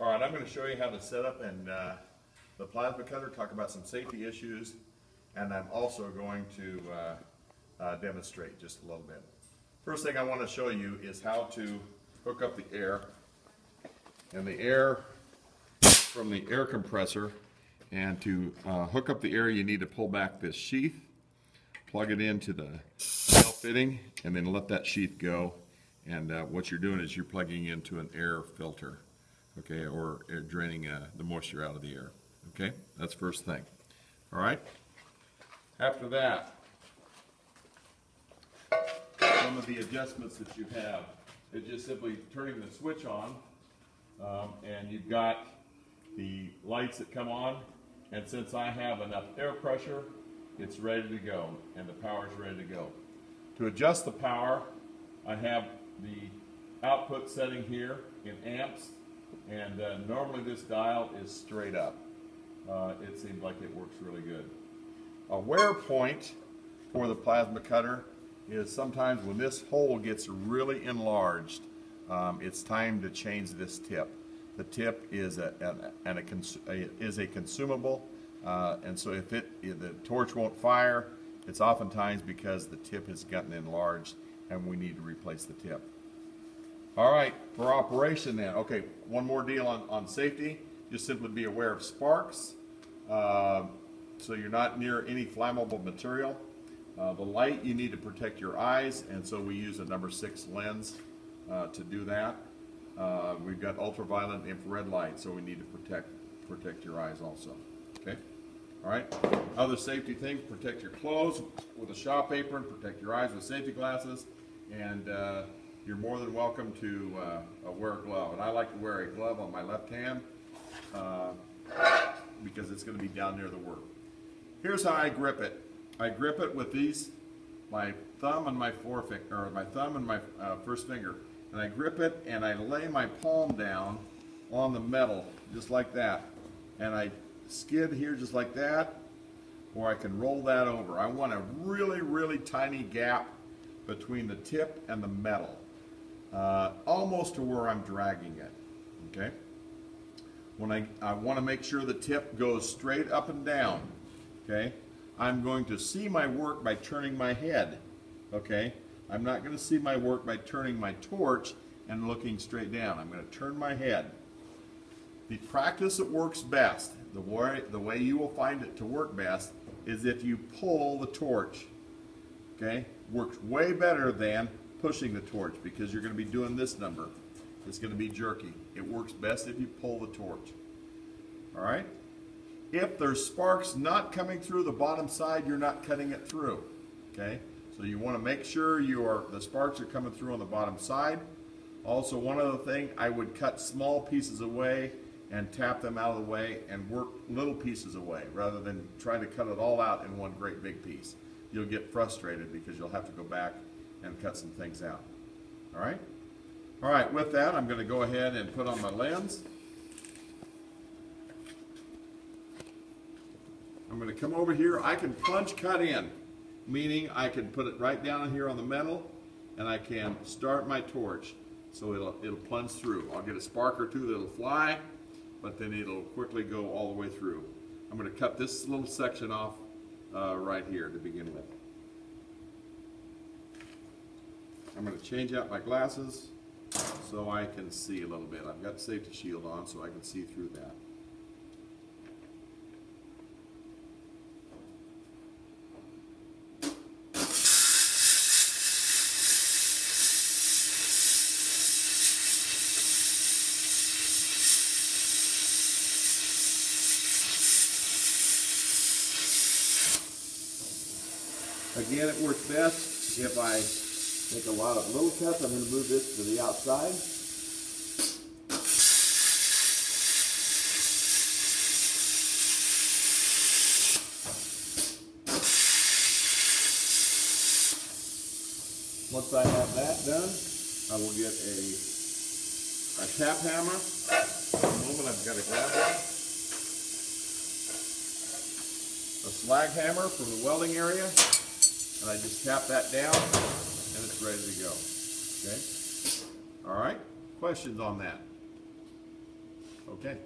All right, I'm going to show you how to set up and the plasma cutter, talk about some safety issues, and I'm also going to demonstrate just a little bit. First thing I want to show you is how to hook up the air, and the air from the air compressor. And to hook up the air, you need to pull back this sheath, plug it into the tail fitting, and then let that sheath go. And what you're doing is you're plugging into an air filter, okay, or draining the moisture out of the air. Okay, that's first thing. All right. After that, some of the adjustments that you have is just simply turning the switch on, and you've got the lights that come on. And since I have enough air pressure, it's ready to go, and the power is ready to go. To adjust the power, I have the output setting here in amps, and normally this dial is straight up. It seems like it works really good. A wear point for the plasma cutter is sometimes when this hole gets really enlarged, it's time to change this tip. The tip is a consumable, and so if the torch won't fire, it's oftentimes because the tip has gotten enlarged and we need to replace the tip. All right, for operation then. Okay, one more deal on safety. Just simply be aware of sparks, so you're not near any flammable material. The light, you need to protect your eyes, and so we use a number 6 lens to do that. We've got ultraviolet and infrared light, so we need to protect your eyes also. Okay? All right? Other safety things, protect your clothes with a shop apron, protect your eyes with safety glasses, and you're more than welcome to wear a glove. And I like to wear a glove on my left hand because it's going to be down near the work. Here's how I grip it. I grip it with my thumb and my forefinger, or my thumb and my first finger. And I grip it and I lay my palm down on the metal, just like that. And I skid here just like that, or I can roll that over. I want a really, really tiny gap between the tip and the metal, almost to where I'm dragging it, okay? When I want to make sure the tip goes straight up and down, okay? I'm going to see my work by turning my head, okay? I'm not going to see my work by turning my torch and looking straight down. I'm going to turn my head. The practice that works best, the way you will find it to work best, is if you pull the torch. Okay? Works way better than pushing the torch because you're going to be doing this number. It's going to be jerky. It works best if you pull the torch. All right? If there's sparks not coming through the bottom side, you're not cutting it through. Okay? So you want to make sure the sparks are coming through on the bottom side. Also, one other thing, I would cut small pieces away and tap them out of the way and work little pieces away rather than trying to cut it all out in one great big piece. You'll get frustrated because you'll have to go back and cut some things out. All right? All right, with that, I'm going to go ahead and put on my lens. I'm going to come over here. I can plunge cut in, meaning I can put it right down here on the metal, and I can start my torch so it'll plunge through. I'll get a spark or two that'll fly, but then it'll quickly go all the way through. I'm going to cut this little section off right here to begin with. I'm going to change out my glasses so I can see a little bit. I've got the safety shield on so I can see through that. Again, it works best if I make a lot of little cuts. I'm going to move this to the outside. Once I have that done, I will get a tap hammer. At the moment, I've got to grab one. A slag hammer from the welding area. And I just tap that down, and it's ready to go. Okay? All right? Questions on that? Okay.